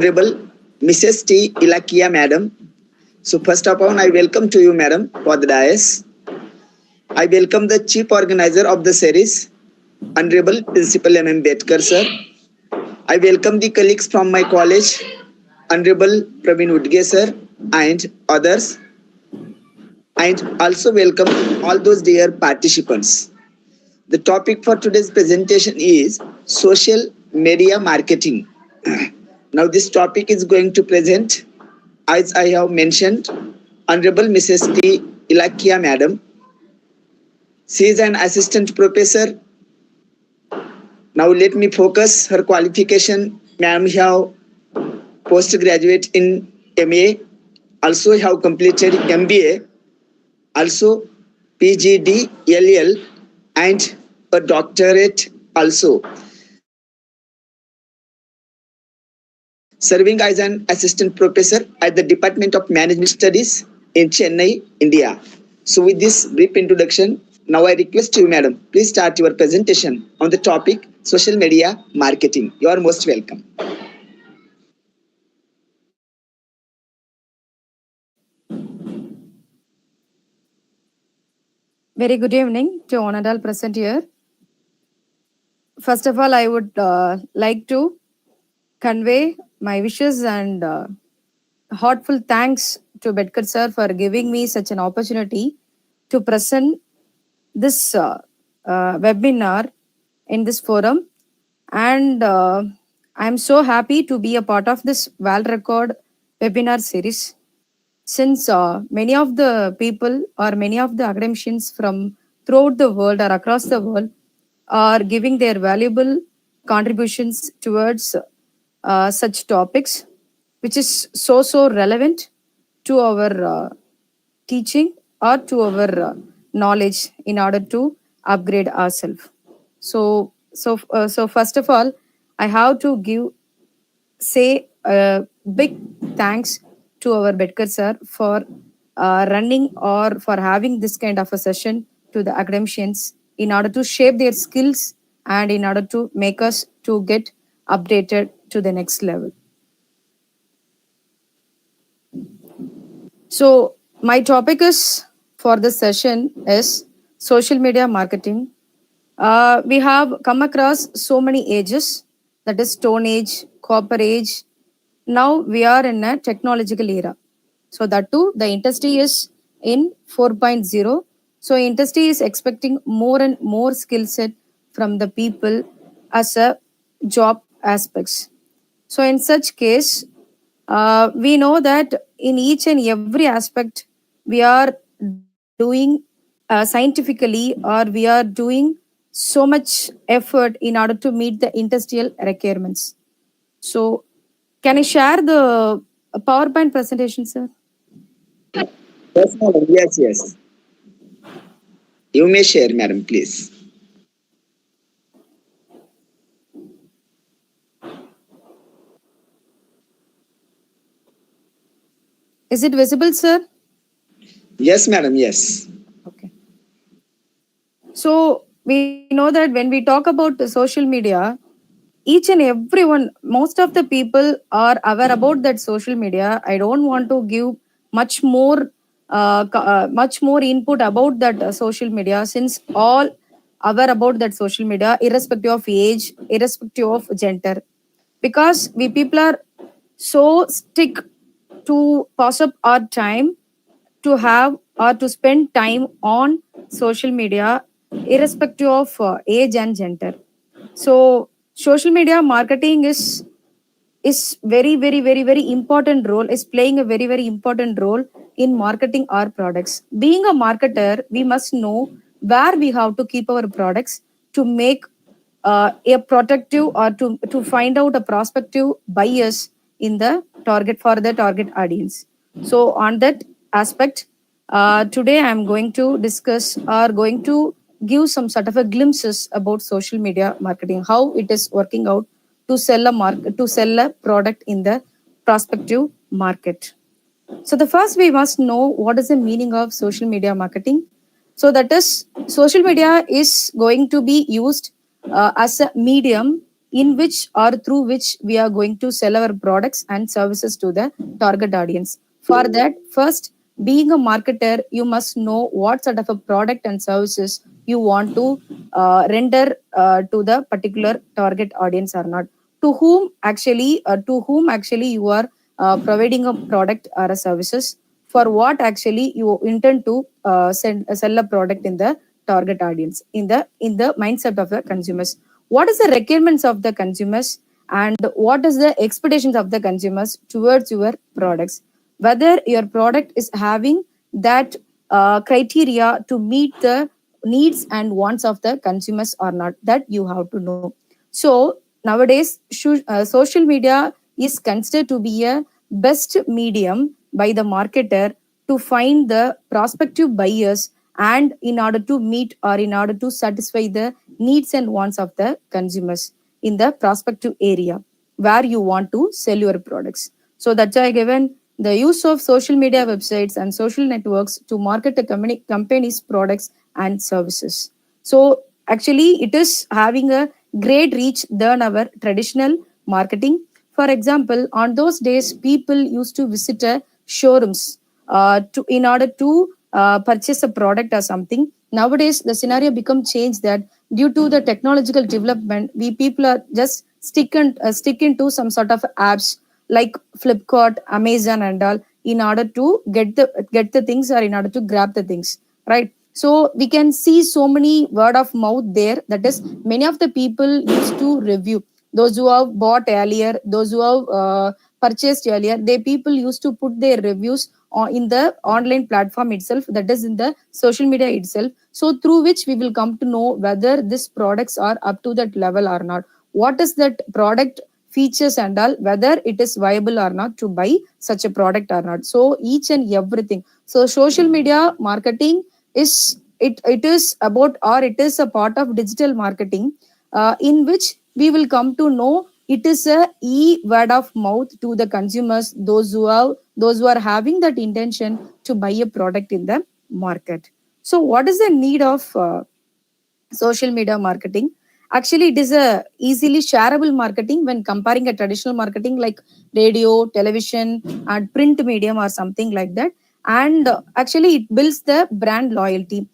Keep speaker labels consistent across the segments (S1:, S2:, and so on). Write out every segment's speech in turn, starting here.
S1: Honorable Mrs. T. Ilakkiya, Madam. So first of all, I welcome to you, Madam, for the dais. I welcome the Chief Organizer of the series, Honorable Principal M.M. Bedkar, sir. I welcome the colleagues from my college, Honorable Praveen Udge, sir, and others. And also welcome all those dear participants. The topic for today's presentation is social media marketing. Now this topic is going to present, as I have mentioned, Honorable Mrs. T. Ilakkiya, Madam. She is an assistant professor. Now let me focus her qualification. Ma'am have postgraduate in MA, also have completed MBA, also PGDLL, and a doctorate also. Serving as an assistant professor at the Department of Management Studies in Chennai, India. So with this brief introduction, now I request you, Madam, please start your presentation on the topic social media marketing. You are most welcome.
S2: Very good evening to one and all present here. First of all, I would like to convey my wishes and heartfelt thanks to Bedkar sir for giving me such an opportunity to present this webinar in this forum. And I'm so happy to be a part of this World Record webinar series. Since many of the people or many of the academicians from throughout the world or across the world are giving their valuable contributions towards such topics, which is so relevant to our teaching or to our knowledge in order to upgrade ourselves. So first of all, I have to say a big thanks to our Bedkar sir for running or for having this kind of a session to the academicians in order to shape their skills and in order to make us to get updated to the next level. So my topic is for this session is social media marketing. We have come across so many ages, that is Stone Age, Copper Age. Now we are in a technological era. So that too, the industry is in 4.0. So industry is expecting more and more skill set from the people as a job aspects. So in such case, we know that in each and every aspect, we are doing scientifically or we are doing so much effort in order to meet the industrial requirements. So can I share the PowerPoint presentation, sir?
S1: Yes, Madam. Yes. You may share, Madam, please.
S2: Is it visible, sir?
S1: Yes, Madam. Yes.
S2: Okay. So we know that when we talk about the social media, each and everyone, most of the people are aware about that social media. I don't want to give much more input about that social media, since all aware about that social media, irrespective of age, irrespective of gender, because we people are so stick to pass up our time to have or to spend time on social media irrespective of age and gender. So social media marketing is very important role, is playing a very important role in marketing our products. Being a marketer, we must know where we have to keep our products to make a protective or to find out a prospective buyers in the target audience. So on that aspect, today I'm going to discuss or going to give some sort of a glimpses about social media marketing, how it is working out to sell a product in the prospective market. So the first, we must know what is the meaning of social media marketing. So that is, social media is going to be used as a medium in which or through which we are going to sell our products and services to the target audience. For that, first, being a marketer, you must know what sort of a product and services you want to render to the particular target audience or not. To whom actually you are providing a product or a services, for what actually you intend to sell a product in the target audience, in the mindset of the consumers. What is the requirements of the consumers, and what is the expectations of the consumers towards your products, whether your product is having that criteria to meet the needs and wants of the consumers or not, that you have to know. So nowadays, social media is considered to be a best medium by the marketer to find the prospective buyers, and in order to meet or in order to satisfy the needs and wants of the consumers in the prospective area where you want to sell your products. So that's why given the use of social media websites and social networks to market a company's products and services. So actually, it is having a great reach than our traditional marketing. For example, on those days, people used to visit showrooms in order to purchase a product or something. Nowadays, the scenario become changed that due to the technological development, we people are just stick into some sort of apps like Flipkart, Amazon, and all in order to get the things, or in order to grab the things, right? So we can see so many word of mouth there. That is, many of the people used to review. Those who have bought earlier, those who have purchased earlier, they people used to put their reviews in the online platform itself, that is in the social media itself. So through which we will come to know whether these products are up to that level or not. What is that product features and all, whether it is viable or not to buy such a product or not. So each and everything. So social media marketing it is about, or it is a part of digital marketing, in which we will come to know it is a word of mouth to the consumers, those who are having that intention to buy a product in the market. So what is the need of social media marketing? Actually, it is a easily shareable marketing when comparing a traditional marketing like radio, television, and print medium or something like that. And actually, it builds the brand loyalty.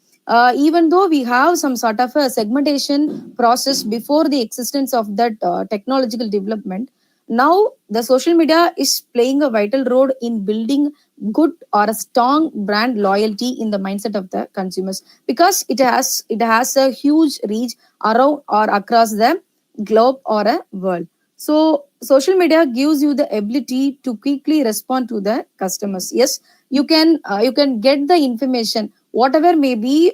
S2: Even though we have some sort of a segmentation process before the existence of that technological development, now the social media is playing a vital role in building good or a strong brand loyalty in the mindset of the consumers, because it has a huge reach around or across the globe or a world. So social media gives you the ability to quickly respond to the customers. Yes, you can get the information whatever may be,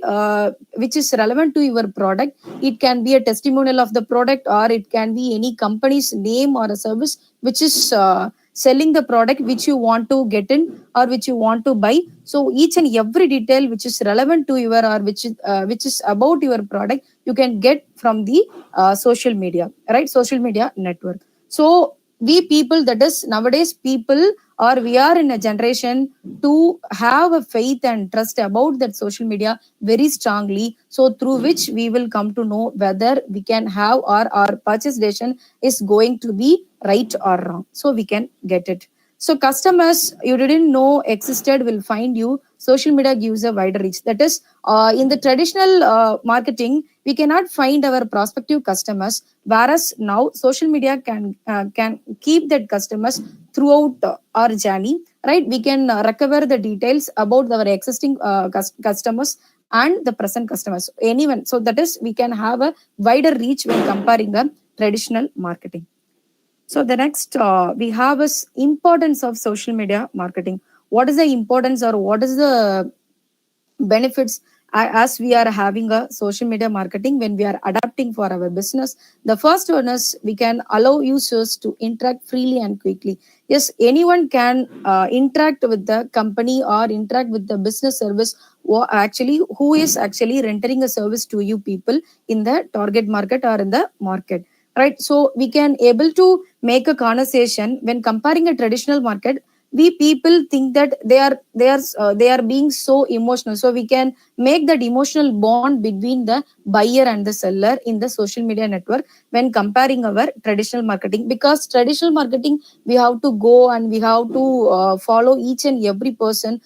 S2: which is relevant to your product. It can be a testimonial of the product, or it can be any company's name or a service which is selling the product which you want to get in or which you want to buy. So each and every detail which is relevant to your, or which is about your product, you can get from the social media, right? Social media network. So we people, that is nowadays people, or we are in a generation to have a faith and trust about that social media very strongly, so through which we will come to know whether we can have, or our purchase decision is going to be right or wrong, so we can get it. So customers you didn't know existed will find you. Social media gives a wider reach. That is, in the traditional marketing, we cannot find our prospective customers, whereas now social media can keep that customers throughout our journey, right? We can recover the details about our existing customers and the present customers, anyone. So that is, we can have a wider reach when comparing the traditional marketing. So the next we have is importance of social media marketing. What is the importance, or what is the benefits as we are having a social media marketing when we are adapting for our business? The first one is we can allow users to interact freely and quickly. Yes, anyone can interact with the company or interact with the business service, who is actually rendering a service to you people in the target market or in the market, right? So we can able to make a conversation when comparing a traditional market. we people think that they are being so emotional. So we can make that emotional bond between the buyer and the seller in the social media network when comparing our traditional marketing. Because traditional marketing, we have to go and we have to follow each and every person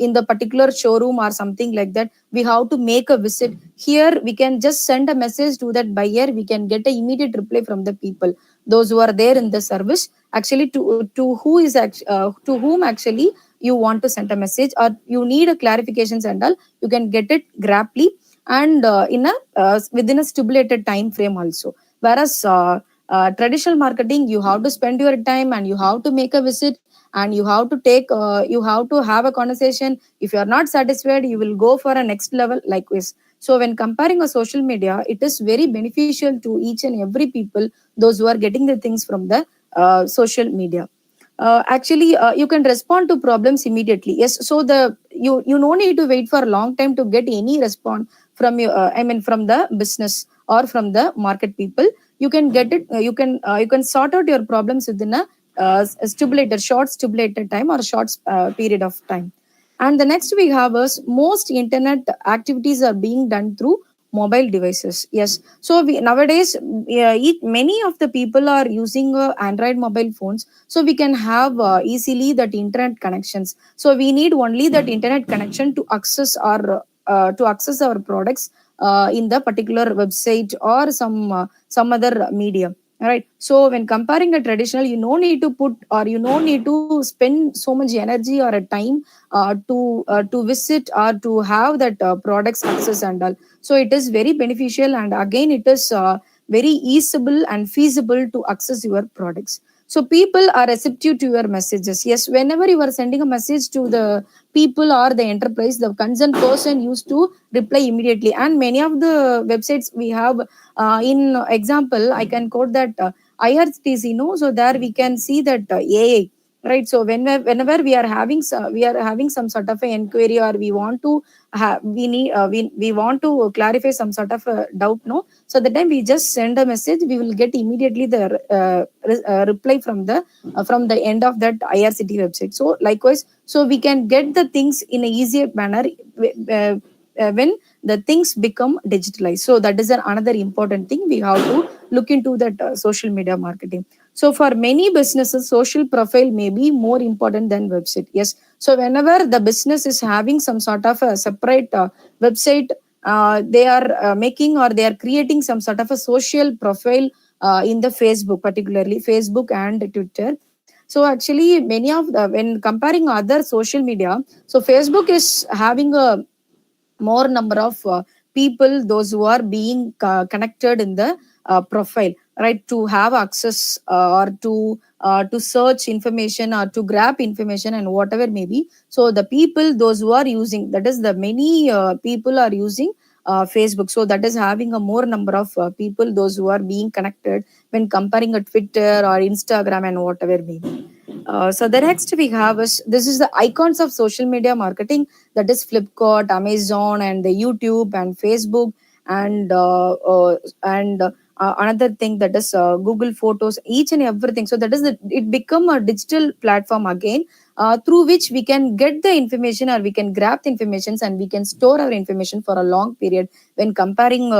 S2: in the particular showroom or something like that. We have to make a visit. Here we can just send a message to that buyer, we can get an immediate reply from the people, those who are there in the service, actually to whom actually you want to send a message, or you need a clarifications and all, you can get it rapidly and in a within a stipulated time frame also. Whereas traditional marketing, you have to spend your time and you have to make a visit, and you have to have a conversation. If you are not satisfied, you will go for a next level likewise. So when comparing a social media, it is very beneficial to each and every people, those who are getting the things from the social media. Actually you can respond to problems immediately. Yes, so the you no need to wait for a long time to get any response from you, I mean from the business or from the market people. You can get it, you can sort out your problems within a short stipulated time or short period of time. And the next we have is most internet activities are being done through mobile devices. Yes, so nowadays many of the people are using Android mobile phones, so we can have easily that internet connections. So we need only that internet connection to access our products in the particular website or some other media. All right, so when comparing a traditional, you no need to put, or you no need to spend so much energy or a time to visit or to have that products access and all. So it is very beneficial, and again it is very easable and feasible to access your products. So people are receptive to your messages. Yes, whenever you are sending a message to the people or the enterprise, the concerned person used to reply immediately. And many of the websites we have, in example, I can quote that IRCTC, so there we can see that AI. Right, so whenever we are having some sort of an inquiry, or we want to we want to clarify some sort of a doubt, no, so the time we just send a message, we will get immediately the reply from the end of that IRCT website. So likewise, so we can get the things in a easier manner when the things become digitalized. So that is another important thing we have to look into, that social media marketing. So for many businesses, social profile may be more important than website. Yes, so whenever the business is having some sort of a separate website, they are making, or they are creating some sort of a social profile in the Facebook, particularly Facebook and Twitter. So actually many of the, when comparing other social media, so Facebook is having a more number of people, those who are being connected in the profile, right, to have access or to search information or to grab information and whatever may be. So the people, those who are using, that is the many people are using Facebook. So that is having a more number of people, those who are being connected when comparing a Twitter or Instagram and whatever may be. So the next we have is, this is the icons of social media marketing, that is Flipkart, Amazon, and the YouTube and Facebook, and another thing, that is Google Photos, each and everything. So that is it become a digital platform again, through which we can get the information, or we can grab the information, and we can store our information for a long period when comparing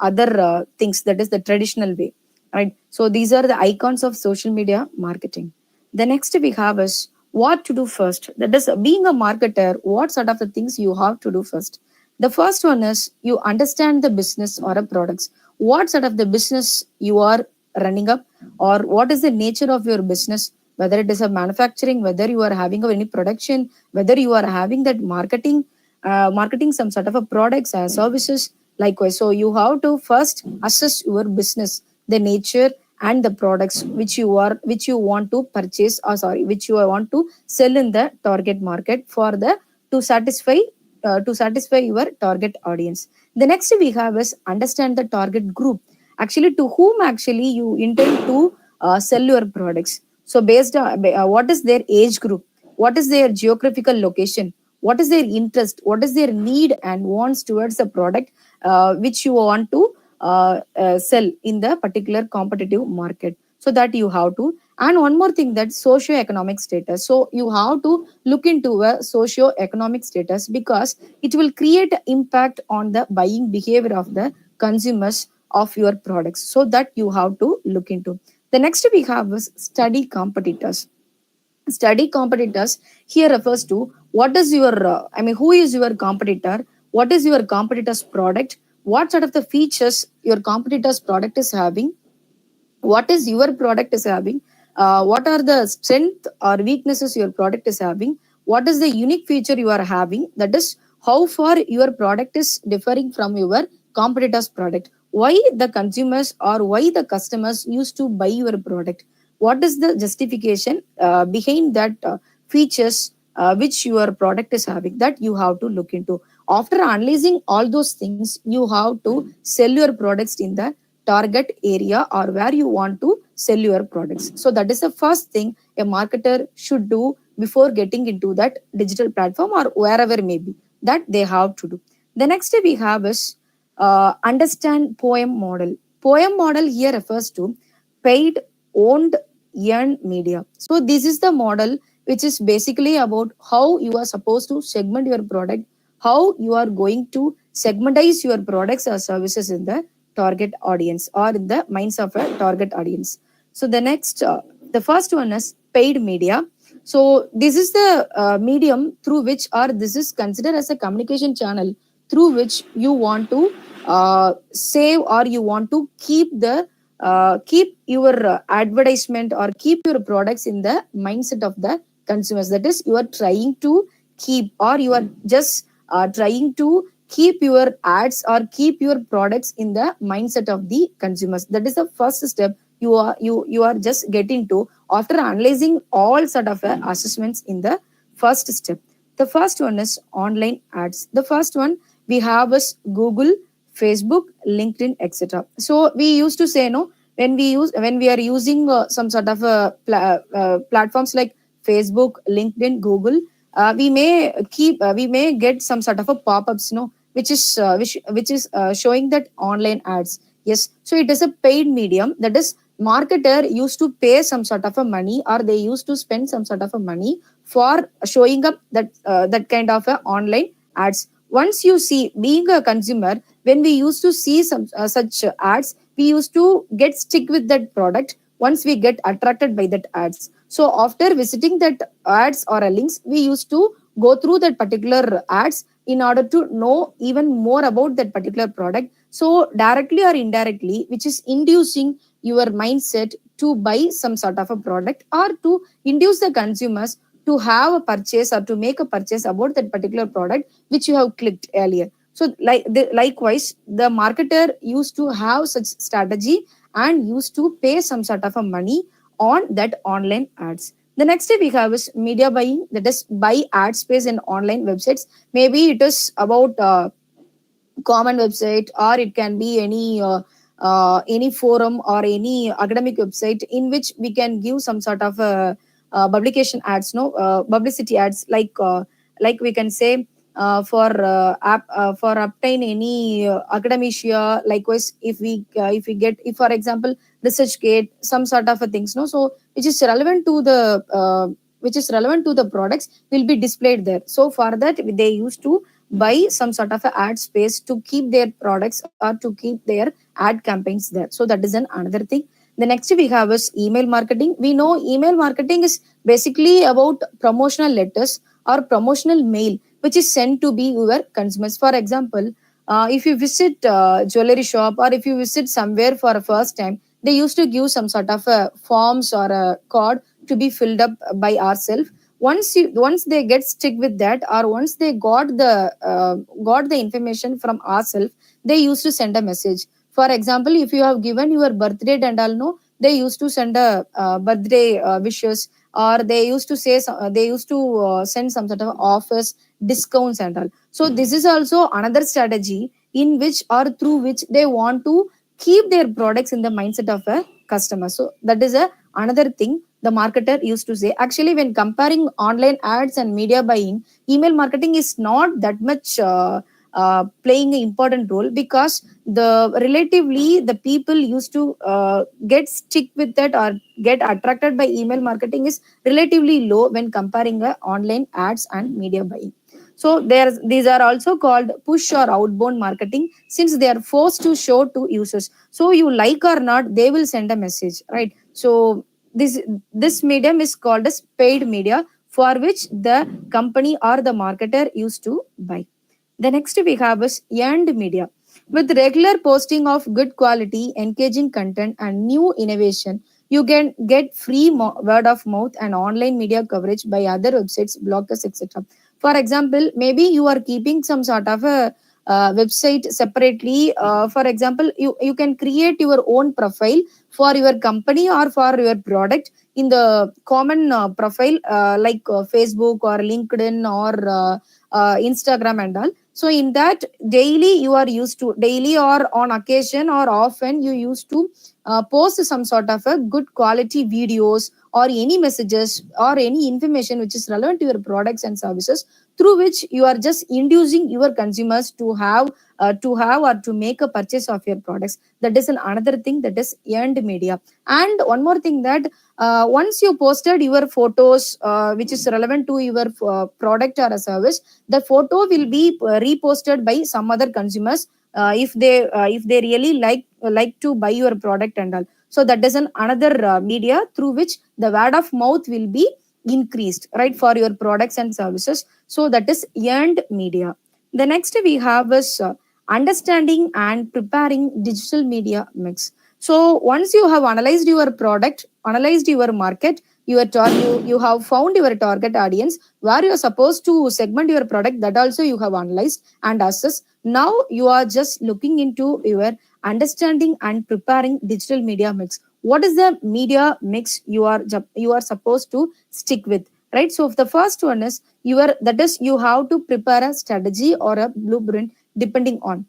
S2: other things, that is the traditional way. Right. So these are the icons of social media marketing. The next we have is what to do first. That is, being a marketer, what sort of the things you have to do first. The first one is, you understand the business or a products. What sort of the business you are running up, or what is the nature of your business, whether it is a manufacturing, whether you are having any production, whether you are having that marketing some sort of a products and services. Likewise, so you have to first assess your business, the nature and the products which you want to purchase, or sorry, which you want to sell in the target market for the to satisfy your target audience. The next we have is, understand the target group, actually to whom actually you intend to sell your products. So based on what is their age group, what is their geographical location, what is their interest, what is their need and wants towards a product which you want to sell in the particular competitive market. So that you have to. And one more thing, that socio-economic status. So you have to look into a socio-economic status, because it will create impact on the buying behavior of the consumers of your products. So that you have to look into. The next we have is study competitors. Study competitors here refers to what is your who is your competitor, what is your competitor's product, what sort of the features your competitor's product is having, what is your product is having, what are the strength or weaknesses your product is having, what is the unique feature you are having, that is how far your product is differing from your competitor's product, why the consumers or why the customers used to buy your product, what is the justification behind that features which your product is having, that you have to look into. After analyzing all those things, you have to sell your products in the target area or where you want to sell your products. So that is the first thing a marketer should do before getting into that digital platform or wherever it may be, that they have to do. The next we have is understand poem model. Poem model here refers to paid, owned, earned media. So this is the model which is basically about how you are supposed to segment your product, how you are going to segmentize your products or services in the target audience or in the minds of a target audience. So the first one is paid media. So this is the medium through which, or this is considered as a communication channel through which you want to save, or you want to keep your advertisement or keep your products in the mindset of the consumers. That is, you are trying to keep, or you are just trying to keep your ads or keep your products in the mindset of the consumers. That is the first step you are just getting to after analyzing all sort of assessments in the first step. The first one is online ads. The first one we have is Google, Facebook, LinkedIn, etc. So we used to say, no, when we are using some sort of platforms like Facebook, LinkedIn, Google, we may get some sort of a pop-ups, which is showing that online ads. Yes, so it is a paid medium. That is, marketer used to pay some sort of a money, or they used to spend some sort of a money for showing up that kind of a online ads. Once you see, being a consumer, when we used to see some such ads, we used to get stick with that product once we get attracted by that ads. So after visiting that ads or links, we used to go through that particular ads in order to know even more about that particular product. So directly or indirectly, which is inducing your mindset to buy some sort of a product, or to induce the consumers to have a purchase or to make a purchase about that particular product which you have clicked earlier. So likewise, the marketer used to have such strategy and used to pay some sort of a money on that online ads. The next step we have is media buying. That is, buy ad space in online websites. Maybe it is about common website, or it can be any forum or any academic website in which we can give some sort of publication ads, publicity ads, like we can say for obtain any academia. Likewise, if we get, if for example research gate, some sort of a things, so which is relevant to the products will be displayed there. So for that, they used to buy some sort of a ad space to keep their products or to keep their ad campaigns there. So that is another thing. The next we have is email marketing. We know email marketing is basically about promotional letters or promotional mail which is sent to be your consumers. For example, if you visit jewelry shop, or if you visit somewhere for a first time, they used to give some sort of forms or a card to be filled up by ourselves. Once they get stick with that, or once they got the information from ourselves, they used to send a message. For example, if you have given your birthday and all, no, they used to send a birthday wishes, or they used to say they used to send some sort of offers, discounts and all. So this is also another strategy in which or through which they want to keep their products in the mindset of a customer. So that is another thing the marketer used to say. Actually, when comparing online ads and media buying, email marketing is not that much playing an important role, because the people used to get stick with that or get attracted by email marketing is relatively low when comparing online ads and media buying. So these are also called push or outbound marketing, since they are forced to show to users. So you like or not, they will send a message, right? So this this medium is called as paid media, for which the company or the marketer used to buy. The next we have is earned media. With regular posting of good quality, engaging content, and new innovation, you can get free word of mouth and online media coverage by other websites, bloggers, etc. For example, maybe you are keeping some sort of a website separately. For example, you can create your own profile for your company or for your product in the common profile, like Facebook or LinkedIn or Instagram and all. So in that, daily you are used to, daily or on occasion or often, you used to post some sort of a good quality videos or any messages or any information which is relevant to your products and services, through which you are just inducing your consumers to have or to make a purchase of your products. That is another thing, that is earned media. And one more thing, that once you posted your photos which is relevant to your product or a service, the photo will be reposted by some other consumers, if they really like to buy your product and all. So that is another media through which the word of mouth will be increased, right, for your products and services. So that is earned media. The next we have is understanding and preparing digital media mix. So once you have analyzed your product, analyzed your market, you have found your target audience, where you are supposed to segment your product, that also you have analyzed and assessed. Now you are just looking into your understanding and preparing digital media mix. What is the media mix you are supposed to stick with, right? So the first one is that is, you have to prepare a strategy or a blueprint, depending on,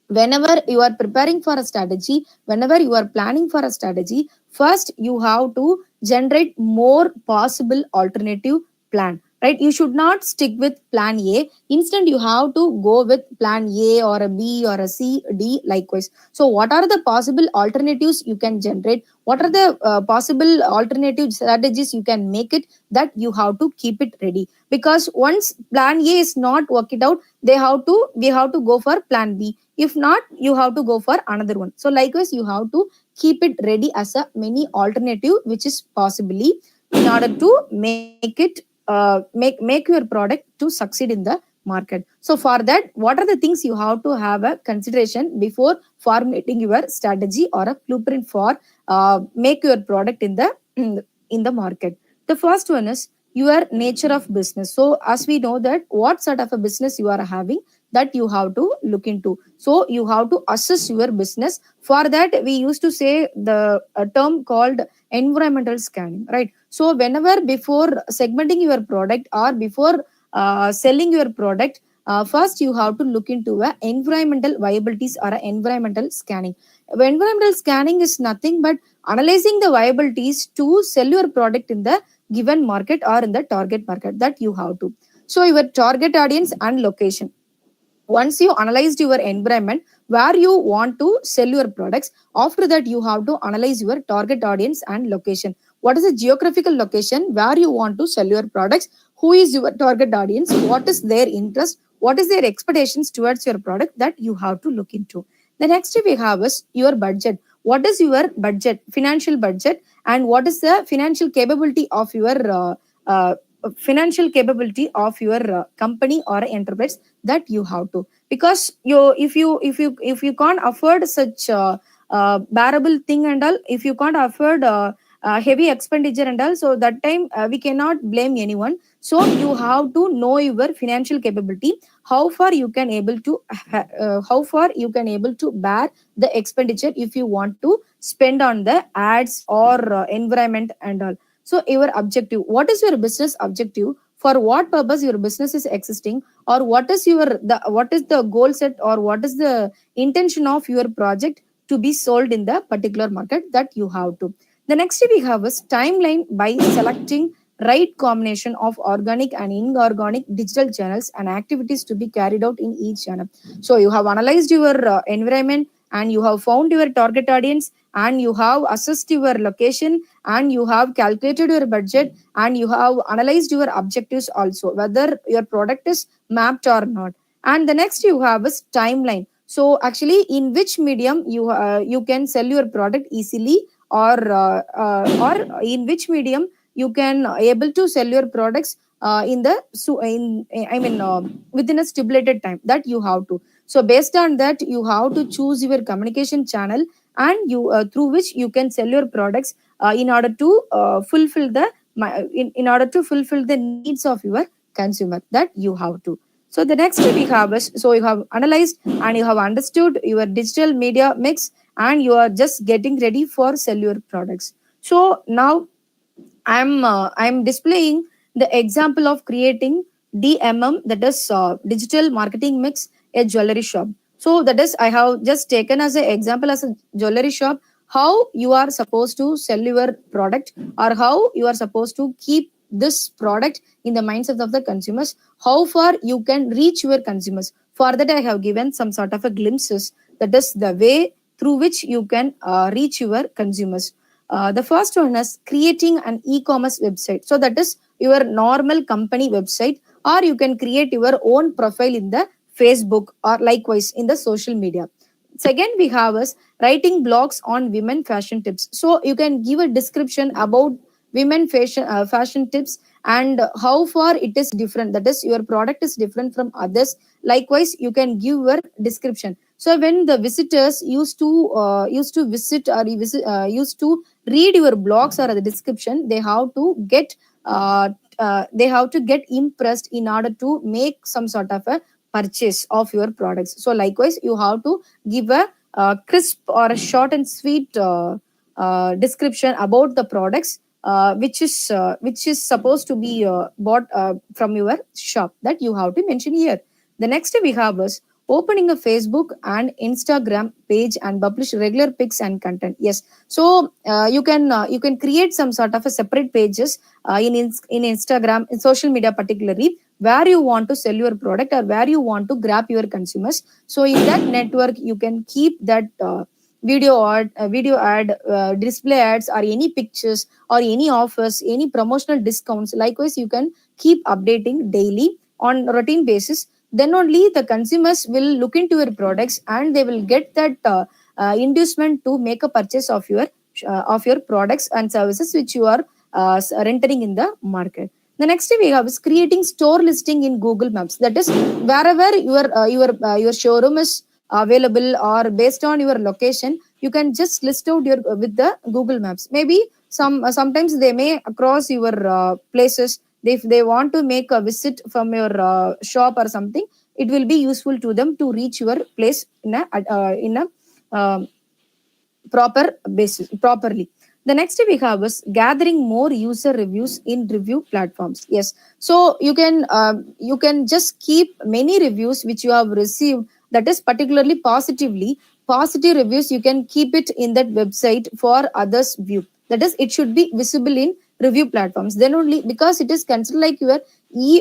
S2: whenever you are preparing for a strategy, whenever you are planning for a strategy, first you have to generate more possible alternative plan, right? You should not stick with plan A. Instead, you have to go with plan A or a B or a C, D, likewise. So what are the possible alternatives you can generate? What are the possible alternative strategies you can make it, that you have to keep it ready? Because once plan A is not working out, we have to go for plan B. If not, you have to go for another one. So likewise, you have to keep it ready as a many alternative which is possibly, in order to make it make your product to succeed in the market. So for that, what are the things you have to have a consideration before formulating your strategy or a blueprint for make your product in the market? The first one is your nature of business. So as we know that what sort of a business you are having, that you have to look into. So you have to assess your business. For that, we used to say the a term called environmental scanning, right? So whenever, before segmenting your product or before selling your product, first you have to look into a environmental viabilities or a environmental scanning. Environmental scanning is nothing but analyzing the viabilities to sell your product in the given market or in the target market, that you have to. So your target audience and location. Once you analyzed your environment where you want to sell your products, after that you have to analyze your target audience and location. What is the geographical location where you want to sell your products? Who is your target audience? What is their interest? What is their expectations towards your product? That you have to look into. The next we have is your budget. What is your budget, financial budget, and what is the financial capability of your company or enterprise, that you have to. Because if you can't afford such bearable thing and all, if you can't afford heavy expenditure and all, so that time we cannot blame anyone. So you have to know your financial capability, how far you can able to bear the expenditure if you want to spend on the ads or environment and all. So your objective, what is your business objective? For what purpose your business is existing, or what is the goal set, or what is the intention of your project to be sold in the particular market, that you have to. The next we have is timeline by selecting right combination of organic and inorganic digital channels and activities to be carried out in each channel. So you have analyzed your environment, and you have found your target audience, and you have assessed your location, and you have calculated your budget, and you have analyzed your objectives also, whether your product is mapped or not. And the next you have is timeline. So actually, in which medium you can sell your product easily, or in which medium you can able to sell your products in the so in I mean within a stipulated time that you have to. So based on that, you have to choose your communication channel, and you through which you can sell your products in order to fulfill the in order to fulfill the needs of your consumer, that you have to. So the next we have is, so you have analyzed and you have understood your digital media mix, and you are just getting ready for sell your products. So now I'm displaying the example of creating DMM, that is digital marketing mix, a jewelry shop. So that is, I have just taken as an example as a jewelry shop, how you are supposed to sell your product, or how you are supposed to keep this product in the mindsets of the consumers, how far you can reach your consumers. For that, I have given some sort of a glimpses, that is the way through which you can reach your consumers. The first one is creating an e-commerce website. So that is your normal company website, or you can create your own profile in the Facebook or likewise in the social media. Second, we have is writing blogs on women fashion tips. So you can give a description about women fashion tips, and how far it is different. That is, your product is different from others. Likewise, you can give your description. So when the visitors used to visit, or used to read your blogs or the description, they have to get impressed in order to make some sort of a purchase of your products. So likewise, you have to give a crisp or a short and sweet description about the products which is supposed to be bought from your shop, that you have to mention here. The next we have is opening a Facebook and Instagram page and publish regular pics and content. Yes, so you can create some sort of a separate pages in Instagram, in social media particularly, where you want to sell your product or where you want to grab your consumers. So in that network, you can keep that video ad, display ads, or any pictures, or any offers, any promotional discounts. Likewise, you can keep updating daily on routine basis. Then only the consumers will look into your products, and they will get that inducement to make a purchase of your products and services which you are rendering in the market. The next we have is creating store listing in Google Maps. That is, wherever your showroom is available, or based on your location, you can just list out your with the Google Maps. Maybe sometimes they may across your places. If they want to make a visit from your shop or something, it will be useful to them to reach your place in a proper basis properly. The next we have is gathering more user reviews in review platforms. Yes, so you can just keep many reviews which you have received, that is particularly positive reviews. You can keep it in that website for others view. That is, it should be visible in review platforms. Then only, because it is considered like your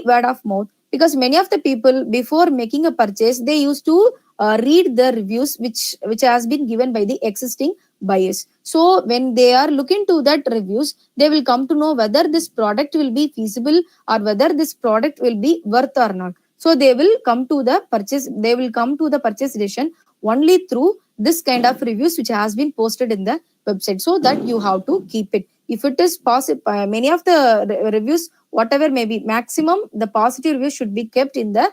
S2: word of mouth, because many of the people before making a purchase, they used to read the reviews which has been given by the existing buyers. So when they are looking to that reviews, they will come to know whether this product will be feasible, or whether this product will be worth or not. So they will come to the purchase decision only through this kind of reviews which has been posted in the website. So that you have to keep it. If it is possible, many of the reviews, whatever may be, maximum the positive reviews should be kept in the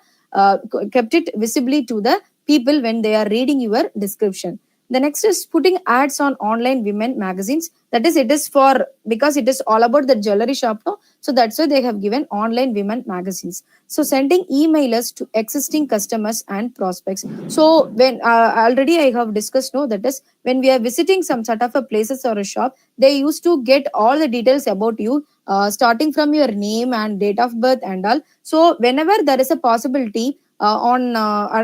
S2: kept it visibly to the people when they are reading your description. The next is putting ads on online women magazines. That is, it is for, because it is all about the jewelry shop, no? So that's why they have given online women magazines. So sending emailers to existing customers and prospects. So when already I have discussed, no, that is when we are visiting some sort of a places or a shop, they used to get all the details about you, starting from your name and date of birth and all. So whenever there is a possibility on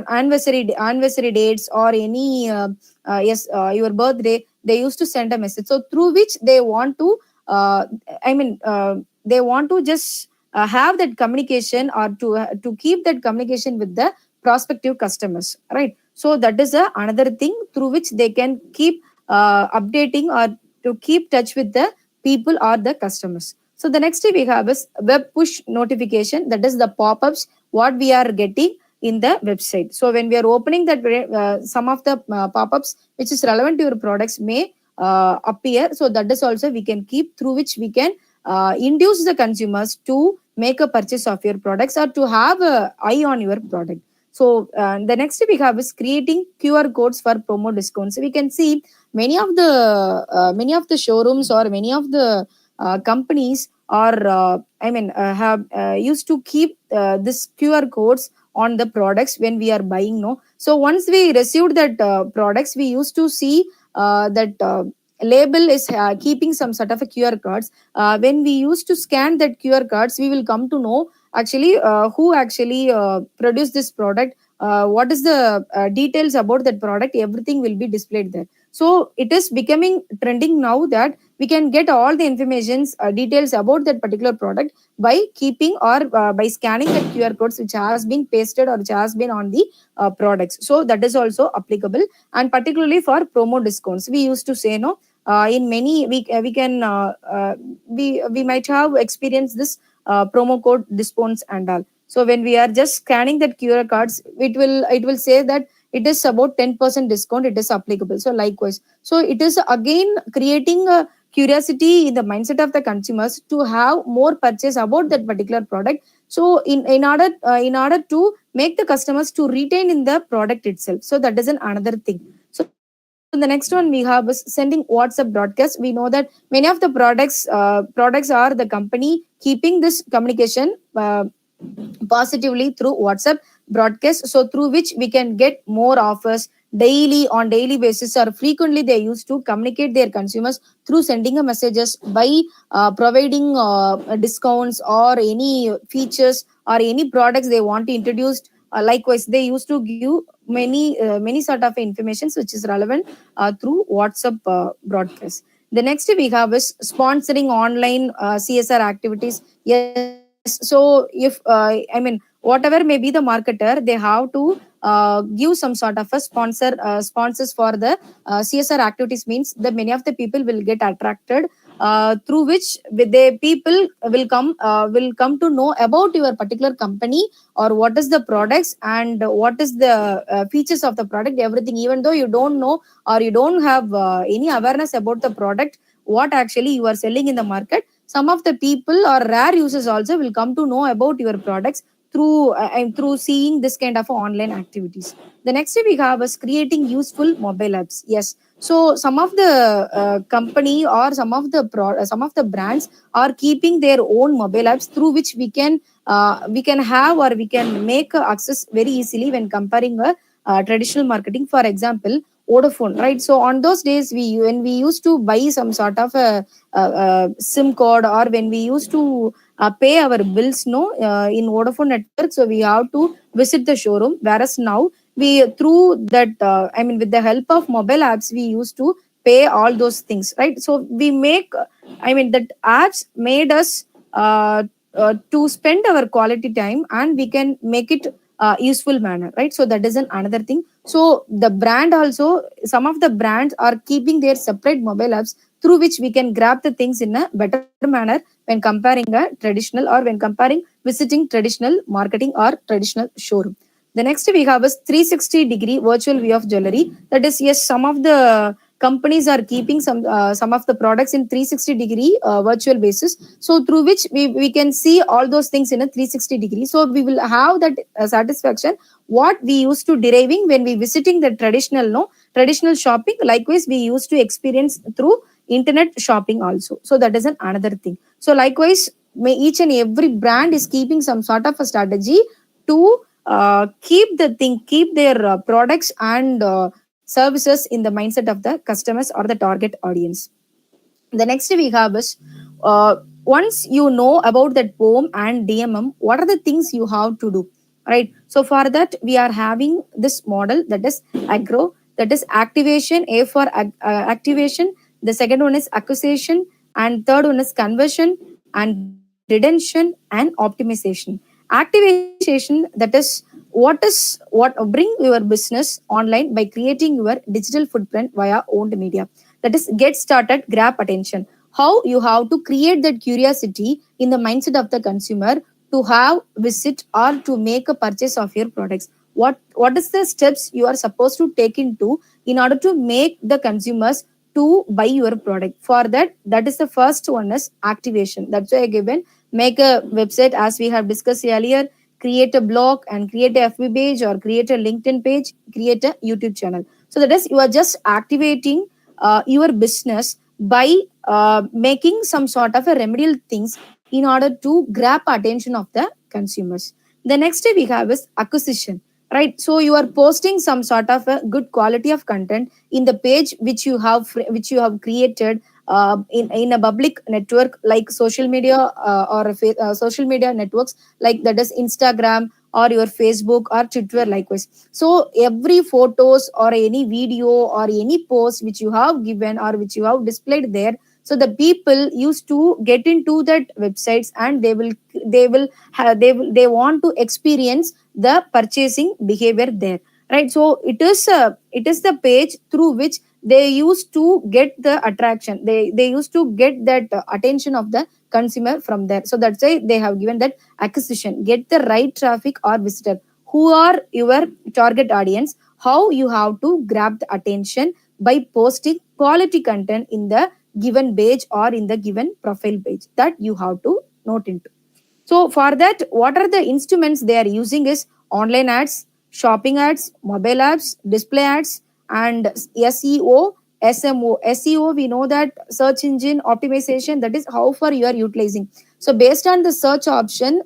S2: anniversary dates, or any your birthday, they used to send a message, so through which they want to uh, i mean uh, they want to just have that communication, or to keep that communication with the prospective customers, right? So that is another thing through which they can keep updating, or to keep touch with the people or the customers. So the next we have is web push notification, that is the pop-ups what we are getting in the website. So when we are opening that, some of the pop-ups which is relevant to your products may appear. So that is also we can keep, through which we can induce the consumers to make a purchase of your products, or to have a eye on your product. So the next we have is creating QR codes for promo discounts. We can see many of the showrooms, or many of the companies are have used to keep this QR codes on the products when we are buying, no. So once we received that products, we used to see that label is keeping some sort of a QR codes. When we used to scan that QR codes, we will come to know actually who actually produced this product, what is the details about that product, everything will be displayed there. So it is becoming trending now that we can get all the informations, details about that particular product by keeping, or by scanning that QR codes which has been pasted, or which has been on the products. So that is also applicable. And particularly for promo discounts, we used to say, no, in many we can we might have experienced this promo code discounts and all. So when we are just scanning that QR cards, it will say that it is about 10% discount, it is applicable. So likewise, so it is again creating a curiosity in the mindset of the consumers to have more purchase about that particular product. So in order to make the customers to retain in the product itself. So that is another thing. So the next one we have is sending WhatsApp broadcast. We know that many of the products are the company keeping this communication positively through WhatsApp broadcast. So through which we can get more offers daily, on daily basis, or frequently they used to communicate their consumers through sending a messages by providing discounts, or any features, or any products they want to introduce. Likewise, they used to give many sort of informations which is relevant through WhatsApp broadcast. The next we have is sponsoring online CSR activities. Yes, so if whatever may be the marketer, they have to give some sort of a sponsors for the CSR activities, means that many of the people will get attracted, through which the people will come to know about your particular company, or what is the products, and what is the features of the product, everything, even though you don't know, or you don't have any awareness about the product what actually you are selling in the market. Some of the people or rare users also will come to know about your products through through seeing this kind of online activities. The next we have is creating useful mobile apps. Yes, so some of the company, or some of the brands are keeping their own mobile apps, through which we can have, or we can make access very easily when comparing a traditional marketing. For example, Vodafone, right? So on those days, when we used to buy some sort of a SIM card, or when we used to pay our bills, no, in Vodafone network, so we have to visit the showroom. Whereas now, we through that, with the help of mobile apps, we used to pay all those things, right? So we make, that apps made us to spend our quality time, and we can make it useful manner, right? So that is another thing. So the brand also, some of the brands are keeping their separate mobile apps, through which we can grab the things in a better manner when comparing a traditional, or when comparing visiting traditional marketing or traditional showroom. The next we have is 360-degree virtual view of jewelry. That is, yes, some of the companies are keeping some of the products in 360-degree virtual basis. So through which we can see all those things in a 360-degree. So we will have that satisfaction what we used to deriving when we visiting the traditional shopping. Likewise, we used to experience through internet shopping also. So that is another thing. So likewise, each and every brand is keeping some sort of a strategy to keep their products and services in the mindset of the customers or the target audience. The next we have is, once you know about that POM and DMM, what are the things you have to do, right? So for that, we are having this model, that is agro, that is activation, A for activation. The second one is acquisition, and third one is conversion, and redemption, and optimization. Activation, that is what bring your business online by creating your digital footprint via owned media. That is get started, grab attention. How you have to create that curiosity in the mindset of the consumer to have visit or to make a purchase of your products. What is the steps you are supposed to take into in order to make the consumers to buy your product? For that, that is the first one is activation. That's why I given make a website as we have discussed earlier, create a blog and create a FB page or create a LinkedIn page, create a YouTube channel. So that is you are just activating your business by making some sort of a remedial things in order to grab attention of the consumers. The next we have is acquisition, right? So you are posting some sort of a good quality of content in the page which you have created in a public network like social media or social media networks like that is Instagram or your Facebook or Twitter likewise. So every photos or any video or any post which you have given or which you have displayed there, so the people used to get into that websites and they want to experience the purchasing behavior there, right? So it is the page through which they used to get the attraction, they used to get that attention of the consumer from there. So that's why they have given that acquisition, get the right traffic or visitor, who are your target audience, how you have to grab the attention by posting quality content in the given page or in the given profile page, that you have to note into. So for that, what are the instruments they are using is online ads, shopping ads, mobile apps, display ads, and SEO, SMO. SEO, we know that search engine optimization, that is how far you are utilizing. So based on the search option,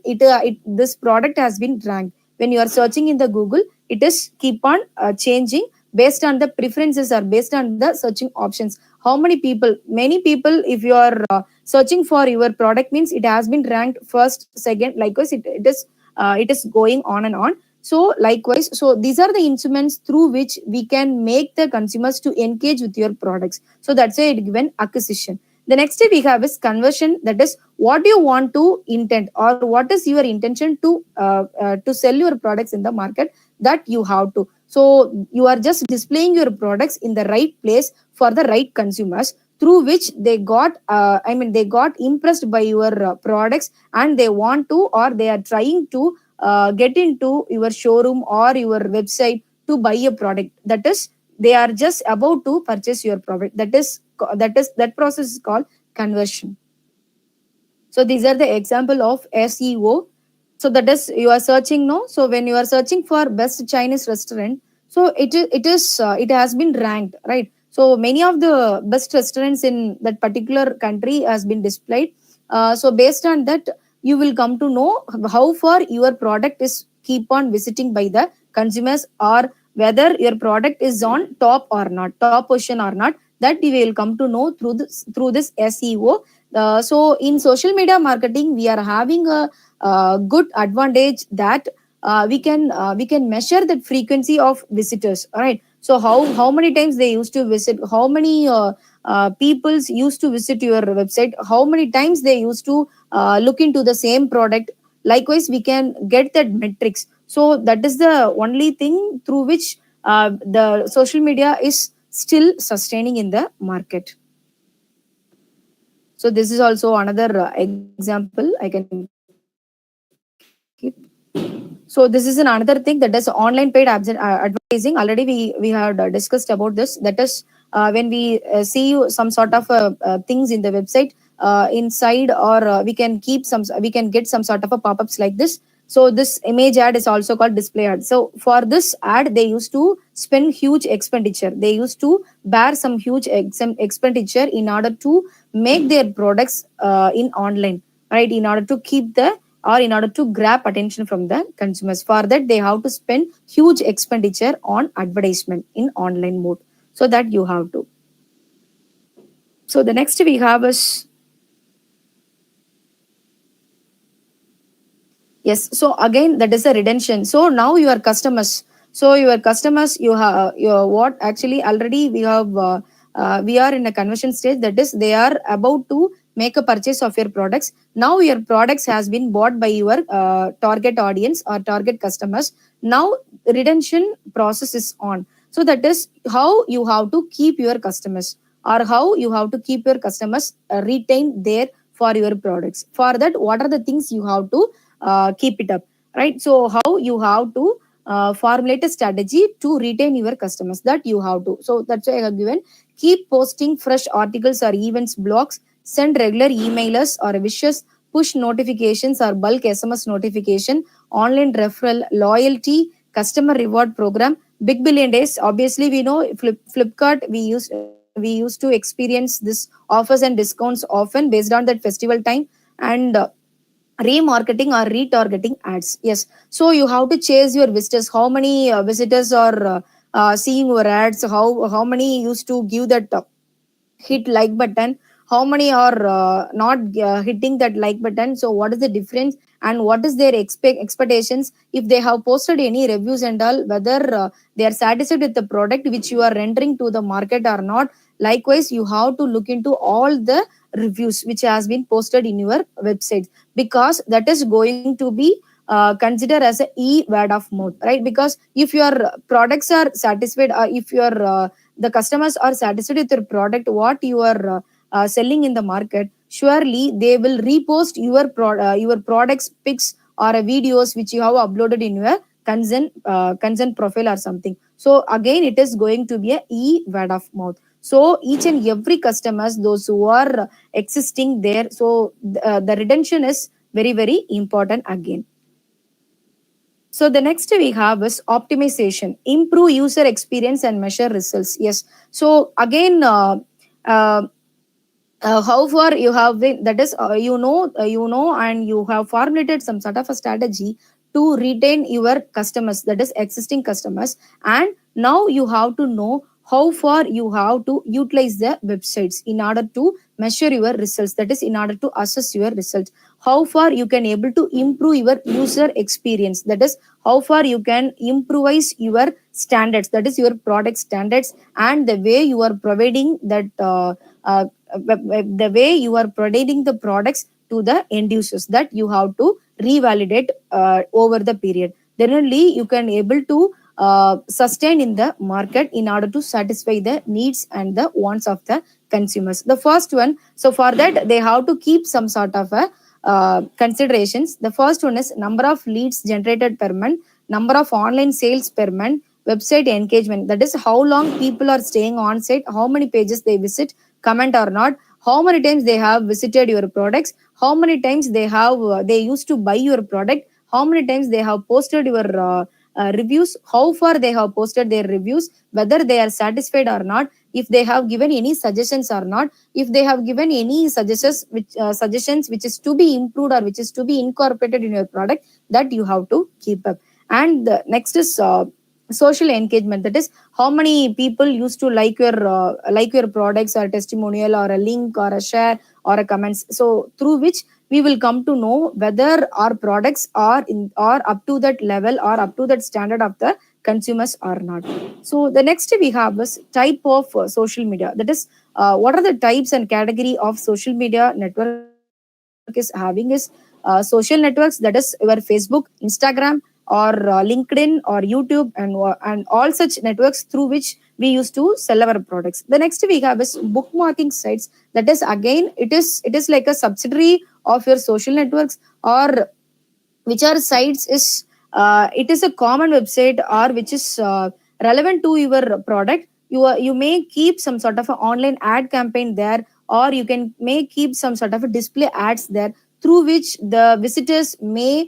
S2: this product has been ranked. When you are searching in the Google, it is keep on changing based on the preferences or based on the searching options. How many people, if you are searching for your product means it has been ranked first, second, likewise it is going on and on. So likewise, so these are the instruments through which we can make the consumers to engage with your products. So that's why it given acquisition. The next step we have is conversion, that is what do you want to intend or what is your intention to sell your products in the market, that you have to. So you are just displaying your products in the right place for the right consumers, through which they got impressed by your products and they want to or they are trying to get into your showroom or your website to buy a product. That is, they are just about to purchase your product. That process is called conversion. So these are the example of SEO. So that is you are searching, no? So when you are searching for best Chinese restaurant, so it has been ranked, right? So many of the best restaurants in that particular country has been displayed. So based on that, you will come to know how far your product is keep on visiting by the consumers, or whether your product is on top or not, top position or not. That you will come to know through this SEO. So in social media marketing, we are having a good advantage that we can measure that frequency of visitors. All right. So how many times they used to visit, how many peoples used to visit your website, how many times they used to look into the same product. Likewise, we can get that metrics. So that is the only thing through which the social media is still sustaining in the market. So this is also another example I can keep. So this is another thing, that is online paid advertising. Already we had discussed about this. That is when we see some sort of things in the website inside, or we can get some sort of a pop-ups like this. So this image ad is also called display ad. So for this ad, they used to spend huge expenditure. They used to bear some huge expenditure in order to make their products in online, right? In order to keep the or in order to grab attention from the consumers. For that, they have to spend huge expenditure on advertisement in online mode. So that you have to. So the next we have is, yes. So again, that is a redemption. So now your customers. So your customers, you have your what actually already we have. We are in a conversion stage. That is, they are about to make a purchase of your products. Now your products has been bought by your target audience or target customers. Now retention process is on. So that is how you have to keep your customers, or how you have to keep your customers retained there for your products. For that, what are the things you have to keep it up, right? So how you have to formulate a strategy to retain your customers, that you have to. So that's why I have given: keep posting fresh articles or events blogs, send regular emailers or wishes, push notifications or bulk SMS notification, online referral, loyalty, customer reward program, big billion days. Obviously we know Flipkart, we used to experience this offers and discounts often based on that festival time. And remarketing or retargeting ads. Yes, so you have to chase your visitors. How many visitors are seeing your ads? How many used to give that hit like button? How many are not hitting that like button? So what is the difference, and what is their expectations? If they have posted any reviews and all, whether they are satisfied with the product which you are rendering to the market or not. Likewise, you have to look into all the reviews which has been posted in your website, because that is going to be considered as a word of mouth, right? Because if your products are satisfied, or if your the customers are satisfied with your product, what you are selling in the market, surely they will repost your products pics or videos which you have uploaded in your consent profile or something. So again, it is going to be a word of mouth. So each and every customers, those who are existing there, so the retention is very very important again. So the next we have is optimization, improve user experience and measure results. Yes. So again, uh, how far you have been, that is and you have formulated some sort of a strategy to retain your customers, that is existing customers. And now you have to know how far you have to utilize the websites in order to measure your results, that is in order to assess your results. How far you can able to improve your user experience, that is how far you can improvise your standards, that is your product standards, and the way you are providing that the way you are providing the products to the end users, that you have to revalidate over the period. Then only you can able to sustain in the market in order to satisfy the needs and the wants of the consumers. The first one, so for that they have to keep some sort of a considerations. The first one is number of leads generated per month, number of online sales per month, website engagement, that is how long people are staying on site, how many pages they visit, comment or not, how many times they have visited your products, how many times they used to buy your product, how many times they have posted your reviews, how far they have posted their reviews, whether they are satisfied or not, if they have given any suggestions or not, if they have given any suggestions which is to be improved or which is to be incorporated in your product, that you have to keep up. And the next is social engagement, that is how many people used to like your products or testimonial or a link or a share or a comments. So through which we will come to know whether our products are up to that level or up to that standard of the consumers or not. So the next we have is type of social media, that is what are the types and category of social media network is having is social networks, that is your Facebook, Instagram, or LinkedIn or YouTube, and all such networks through which we used to sell our products. The next we have is bookmarking sites, that is again it is like a subsidiary of your social networks, or which are sites is it is a common website or which is relevant to your product. You may keep some sort of an online ad campaign there, or you can may keep some sort of a display ads there, through which the visitors may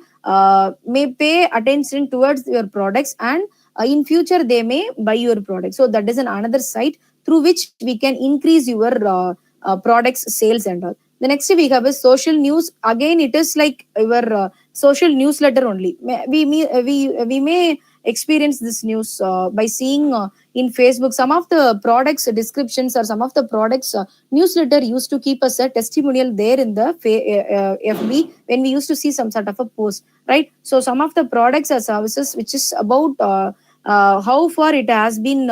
S2: pay attention towards your products, and in future they may buy your product. So that is another site through which we can increase your products sales and all. The next we have is social news. Again, it is like your social newsletter only. We may experience this news by seeing in Facebook some of the products descriptions, or some of the products newsletter used to keep us a testimonial there in the FB when we used to see some sort of a post, right? So some of the products or services which is about how far it has been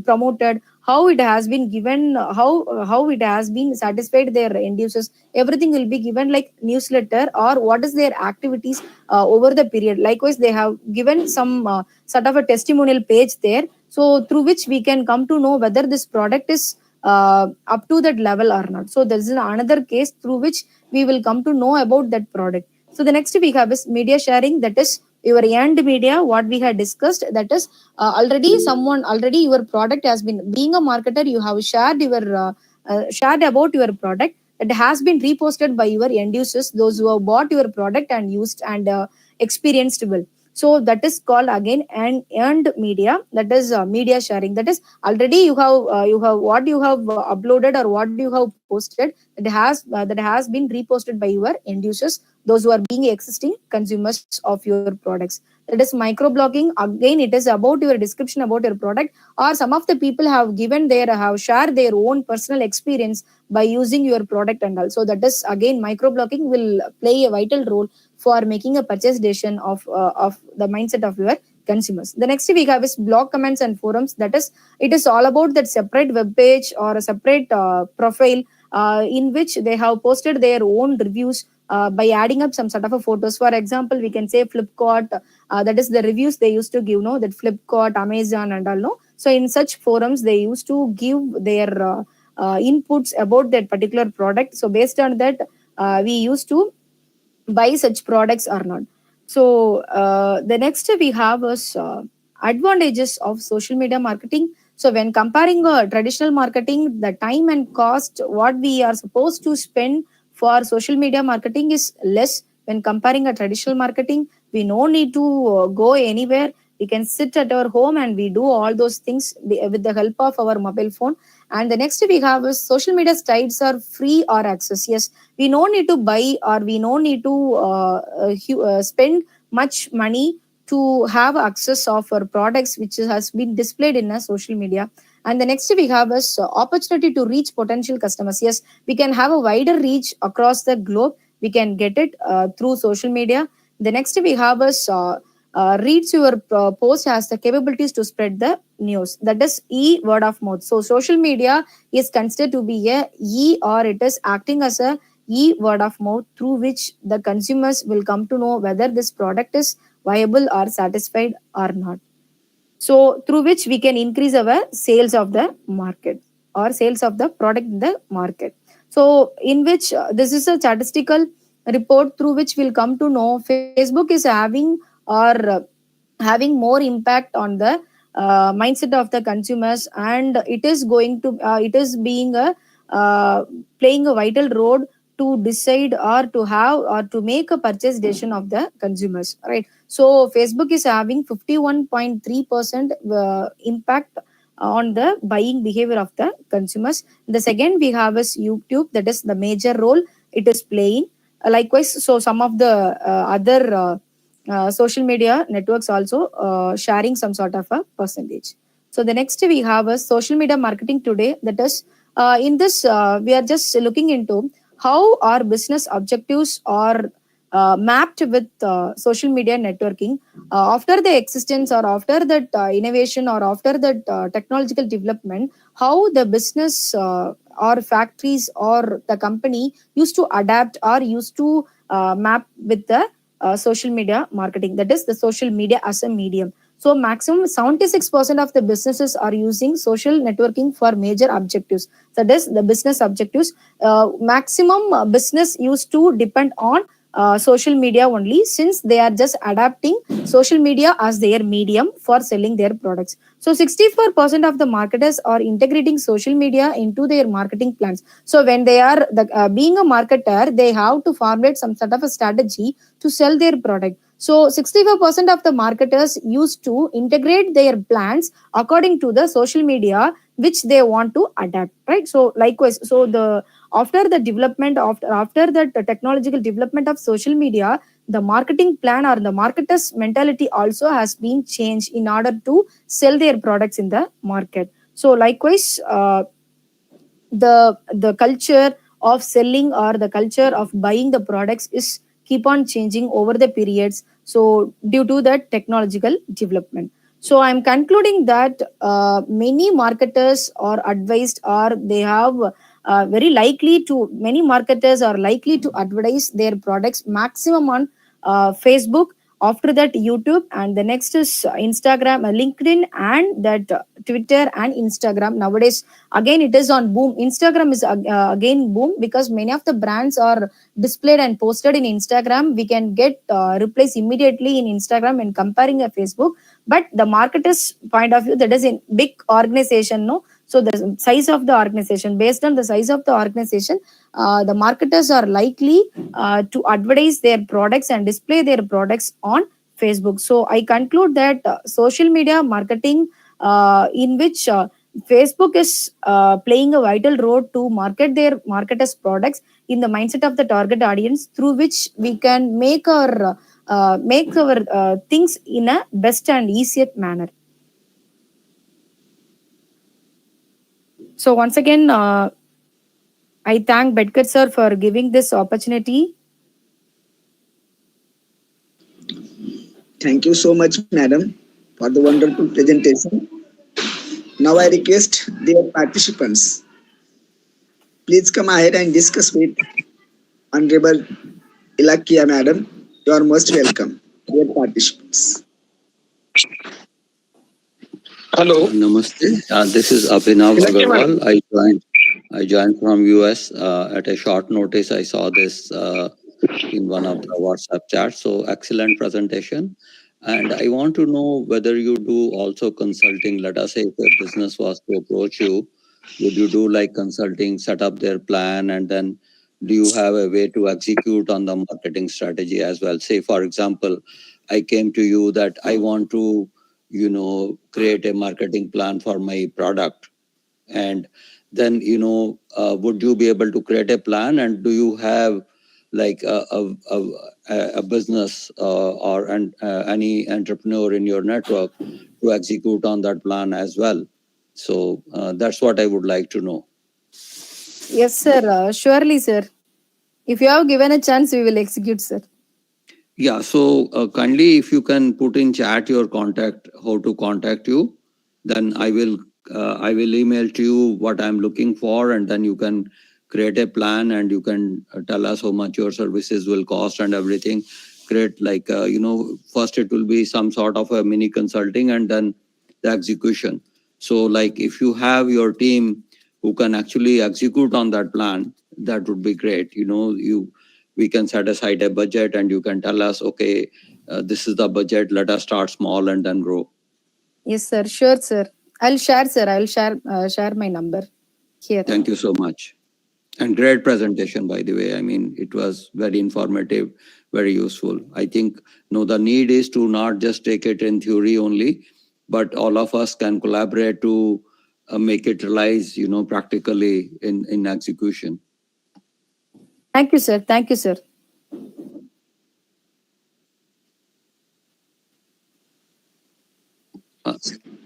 S2: promoted, how it has been given, how it has been satisfied their end users. Everything will be given like newsletter, or what is their activities over the period. Likewise, they have given some sort of a testimonial page there, so through which we can come to know whether this product is up to that level or not. So there is another case through which we will come to know about that product. So the next we have is media sharing, that is your end media, what we had discussed. That is already your product has been, being a marketer, you have shared about your product. It has been reposted by your end users, those who have bought your product and used and experienced well. So that is called again an earned media, that is media sharing. That is already you have what you have uploaded or what you have posted, that has been reposted by your end users, those who are being existing consumers of your products. That is microblogging. Again, it is about your description about your product, or some of the people have shared their own personal experience by using your product and all. So that is again microblogging will play a vital role for making a purchase decision of the mindset of your consumers. The next we have is blog comments and forums. That is, it is all about that separate web page or a separate profile in which they have posted their own reviews by adding up some sort of a photos. For example, we can say Flipkart, that is the reviews they used to give, no, that Flipkart, Amazon and all, no. So in such forums, they used to give their inputs about that particular product. So based on that, we used to buy such products or not. So the next we have is advantages of social media marketing. So when comparing traditional marketing, the time and cost what we are supposed to spend for social media marketing is less when comparing a traditional marketing. We no need to go anywhere. We can sit at our home and we do all those things with the help of our mobile phone. And the next we have is social media sites are free or access. Yes, we no need to buy, or we no need to spend much money to have access of our products which has been displayed in a social media. And the next we have is opportunity to reach potential customers. Yes, we can have a wider reach across the globe. We can get it through social media. The next we have is reads your post has the capabilities to spread the news. That is word of mouth. So social media is considered to be a or it is acting as a word of mouth, through which the consumers will come to know whether this product is viable or satisfied or not. So through which we can increase our sales of the market or sales of the product in the market. So in which this is a statistical report through which we'll come to know Facebook is having or having more impact on the mindset of the consumers, and it is going to it is being a playing a vital role to decide or to have or to make a purchase decision of the consumers, right? So Facebook is having 51.3% impact on the buying behavior of the consumers. The second we have is YouTube, that is the major role it is playing. Likewise, so some of the other social media networks also sharing some sort of a percentage. So the next we have a social media marketing today. That is in this we are just looking into how our business objectives are mapped with social media networking after the existence or after that innovation or after that technological development, how the business or factories or the company used to adapt or used to map with the social media marketing, that is the social media as a medium. So maximum 76% of the businesses are using social networking for major objectives. That is the business objectives. Maximum business used to depend on social media only, since they are just adapting social media as their medium for selling their products. So 64% of the marketers are integrating social media into their marketing plans. So when they are being a marketer, they have to formulate some sort of a strategy to sell their product. So 65% of the marketers used to integrate their plans according to the social media which they want to adapt, right? So likewise, so the after the development after the technological development of social media, the marketing plan or the marketer's mentality also has been changed in order to sell their products in the market. So likewise, the culture of selling or the culture of buying the products is keep on changing over the periods, so due to the technological development. So I'm concluding that many marketers are advised, or they have many marketers are likely to advertise their products maximum on Facebook, after that YouTube, and the next is Instagram, LinkedIn, and that Twitter and Instagram. Nowadays again it is on boom. Instagram is again boom, because many of the brands are displayed and posted in Instagram. We can get replies immediately in Instagram and comparing a Facebook. But the marketer's point of view, that is in big organization, no. So the size of the organization, based on the size of the organization, the marketers are likely to advertise their products and display their products on Facebook. So I conclude that social media marketing, in which Facebook is playing a vital role to market their marketers products in the mindset of the target audience, through which we can make our things in a best and easiest manner. So once again, I thank Bedkar sir for giving this opportunity.
S1: Thank you so much, madam, for the wonderful presentation. Now I request dear participants, please come ahead and discuss with Honorable Ilakkiya madam. You are most welcome, dear participants.
S3: Hello.
S4: Namaste. This is Abhinav
S3: Ilakkiya
S4: Agarwal.
S3: madam.
S4: I joined from US at a short notice. I saw this in one of the WhatsApp chats. So excellent presentation. And I want to know whether you do also consulting. Let us say if a business was to approach you, would you do like consulting, set up their plan, and then do you have a way to execute on the marketing strategy as well? Say, for example, I came to you that I want to create a marketing plan for my product, and then would you be able to create a plan, and do you have like a business or any entrepreneur in your network to execute on that plan as well? So that's what I would like to know.
S2: Yes, sir. Surely, sir. If you have given a chance, we will execute, sir.
S4: Yeah, so kindly, if you can put in chat your contact, how to contact you, then I will email to you what I'm looking for, and then you can create a plan, and you can tell us how much your services will cost and everything. Create like first it will be some sort of a mini consulting, and then the execution. So like if you have your team who can actually execute on that plan, that would be great. We can set aside a budget, and you can tell us, okay, this is the budget, let us start small and then grow.
S2: Yes, sir. Sure, sir. I'll share, sir. I'll share my number here.
S4: Thank you so much. And great presentation, by the way. I mean, it was very informative, very useful. I think the need is to not just take it in theory only, but all of us can collaborate to make it realize, practically in execution.
S2: Thank you, sir. Thank you, sir.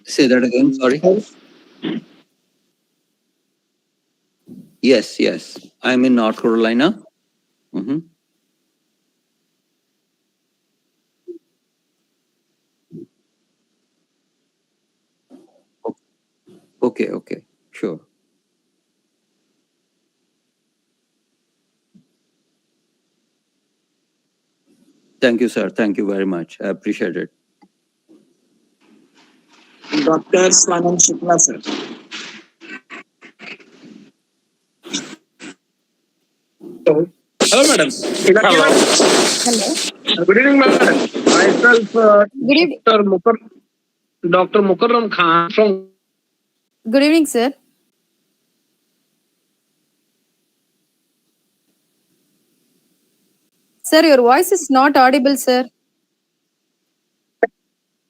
S4: Say that again, sorry. Yes. I'm in North Carolina. Mm-hmm. Okay, sure. Thank you, sir. Thank you very much. I appreciate it.
S1: Dr. Swanand Shukla, sir.
S3: Hello, madam. Hello.
S2: Hello.
S3: Good evening, madam. Myself,
S2: Good evening.
S3: Dr. Mukarram Khan from.
S2: Good evening, sir. Sir, your voice is not audible, sir.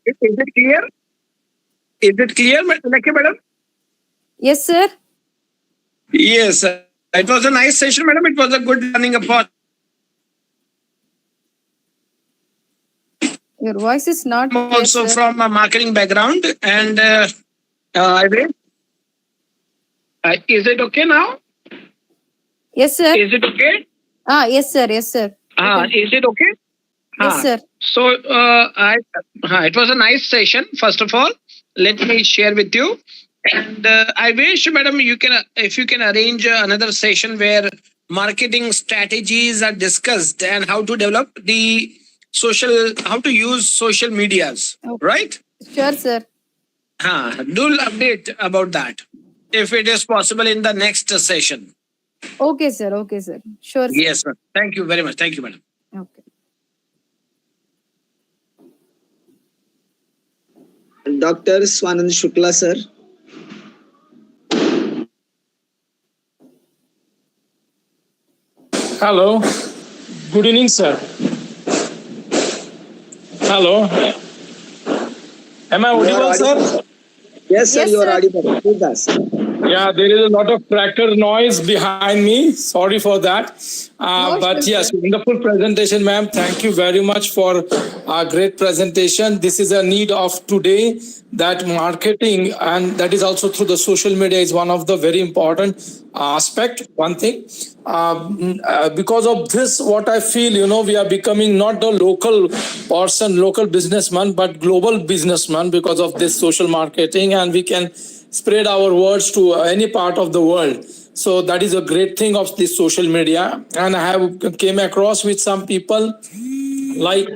S3: Is it clear? Is it clear, madam?
S2: Yes, sir.
S3: Yes. It was a nice session, madam. It was a good learning about.
S2: Your voice is not clear,
S3: Also
S2: sir.
S3: from a marketing background, and I think. Is it okay now?
S2: Yes, sir.
S3: Is it okay?
S2: Yes, sir. Yes, sir.
S3: Is it okay?
S2: Yes, sir.
S3: So it was a nice session. First of all, let me share with you, and I wish, madam, you can, if you can arrange another session where marketing strategies are discussed and how to develop the social, how to use social medias,
S2: Okay.
S3: right?
S2: Sure, sir.
S3: Do update about that if it is possible in the next session.
S2: Okay, sir. Okay, sir. Sure, sir.
S3: Yes, sir. Thank you very much. Thank you, madam.
S2: Okay.
S1: Dr. Swanand Shukla, sir.
S5: Hello. Good evening, sir. Hello. Am I
S1: You are
S5: audible,
S1: audible.
S5: sir?
S1: Yes, sir,
S2: Yes,
S1: you are
S2: sir.
S1: audible. Please ask.
S5: Yeah, there is a lot of tractor noise behind me. Sorry for that.
S2: No
S5: But
S2: issues,
S5: yes,
S2: sir.
S5: wonderful presentation, ma'am. Thank you very much for a great presentation. This is a need of today, that marketing, and that is also through the social media, is one of the very important aspect. One thing, because of this, what I feel, we are becoming not the local person, local businessman, but global businessman because of this social marketing, and we can spread our words to any part of the world. So that is a great thing of this social media. And I have came across with some people, like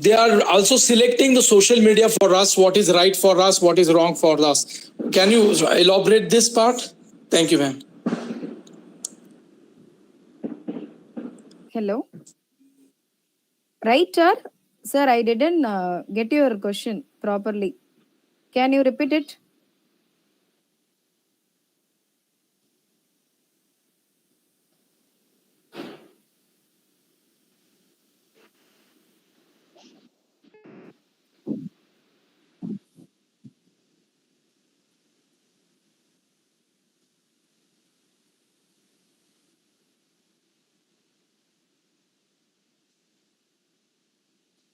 S5: they are also selecting the social media for us, what is right for us, what is wrong for us. Can you elaborate this part? Thank you, ma'am.
S2: Hello. Right, sir? Sir, I didn't get your question properly. Can you repeat it?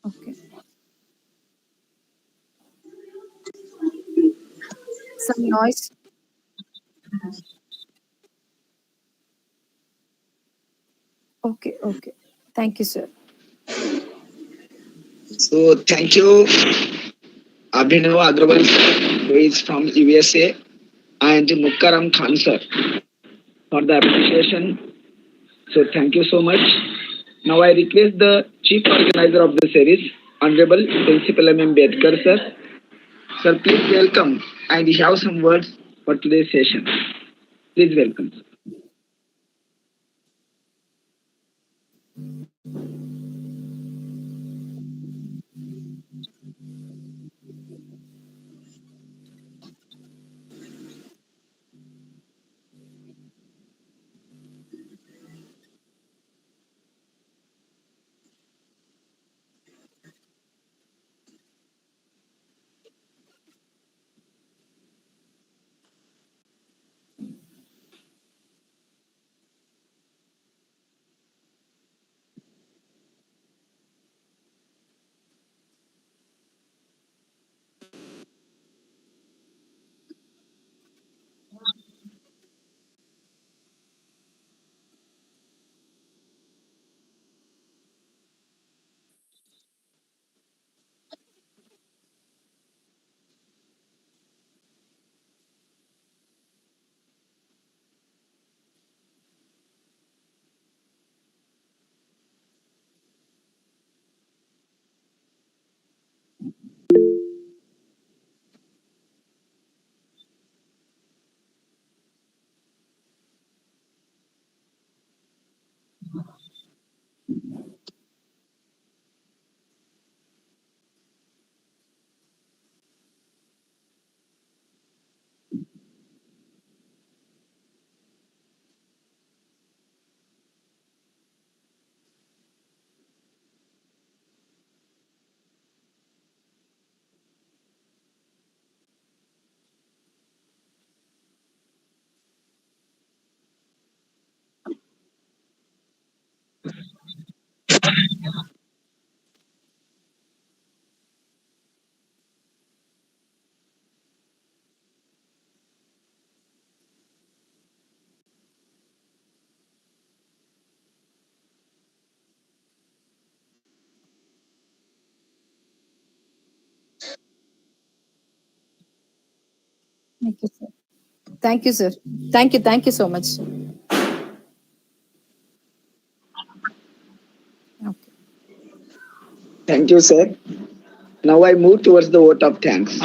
S2: Okay. Some noise. Okay, okay. Thank you, sir.
S1: So thank you, Abhinav Agrawal, sir, who is from USA, and Mukaram Khan, sir, for the appreciation. So thank you so much. Now I request the chief organizer of the series, Honorable Principal M.B.A.M. Bedkar, sir. Sir, please welcome and have some words for today's session. Please welcome.
S2: Thank you, sir. Thank you, sir. Thank you. Thank you so much. Okay.
S1: Thank you, sir. Now I move towards the vote of thanks.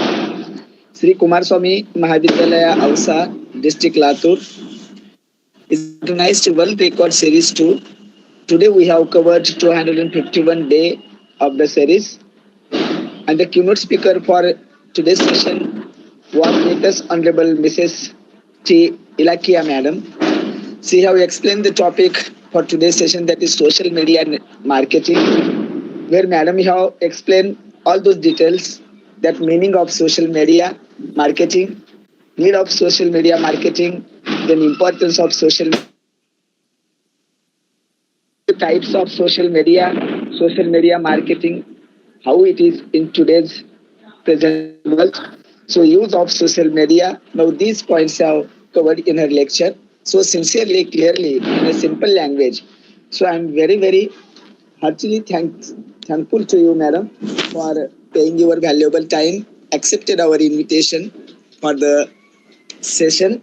S1: Shri Kumarswami, Mahavidyalaya, Ausa, District Latur is organized World Record Series 2. Today we have covered 251 day of the series, and the keynote speaker for today's session was latest Honorable Mrs. T. Ilakkiya Madam. She have explained the topic for today's session, that is social media marketing, where Madam have explained all those details, that meaning of social media marketing, need of social media marketing, then importance of social types of social media marketing, how it is in today's present world. So use of social media. Now these points are covered in her lecture so sincerely, clearly, in a simple language. So I am very, very heartily thankful to you, madam, for paying your valuable time, accepted our invitation for the session.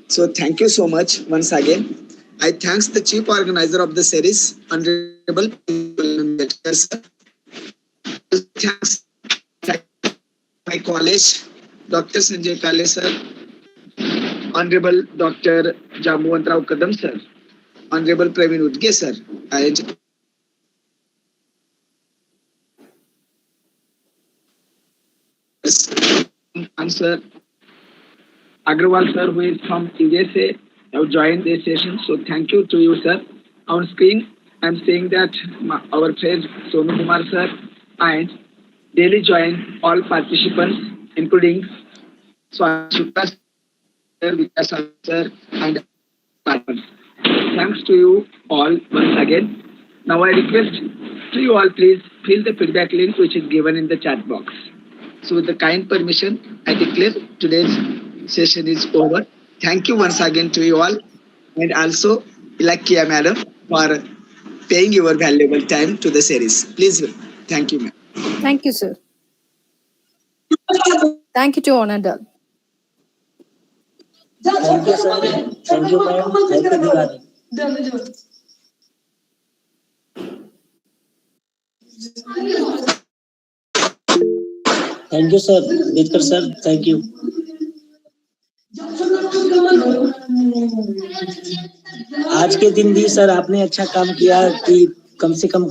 S1: So thank you so much once again. I thanks the chief organizer of the series, Honorable sir. Thanks my college, Dr. Sanjay Kale sir, Honorable Dr. Jamwant Rao Kadam sir, Honorable Praveen Udge sir, and answer Agrawal sir, who is from USA, have joined this session. So thank you to you, sir. On screen, I'm seeing that our friend Sonu Kumar sir and daily join all participants, including Swami Shukla sir, Vikas sir, and partners. Thanks to you all once again. Now I request to you all, please fill the feedback link which is given in the chat box. So with the kind permission, I declare today's session is over. Thank you once again to you all, and also Ilakkiya madam for paying your valuable time to the series. Please, thank you, ma'am.
S2: Thank you, sir. Thank you to Onadal.
S6: Thank you, sir. Thank you, ma'am. Happy Diwali. Thank you, sir. Vikar sir, thank you. आज के दिन भी sir आपने अच्छा काम किया कि कम से कम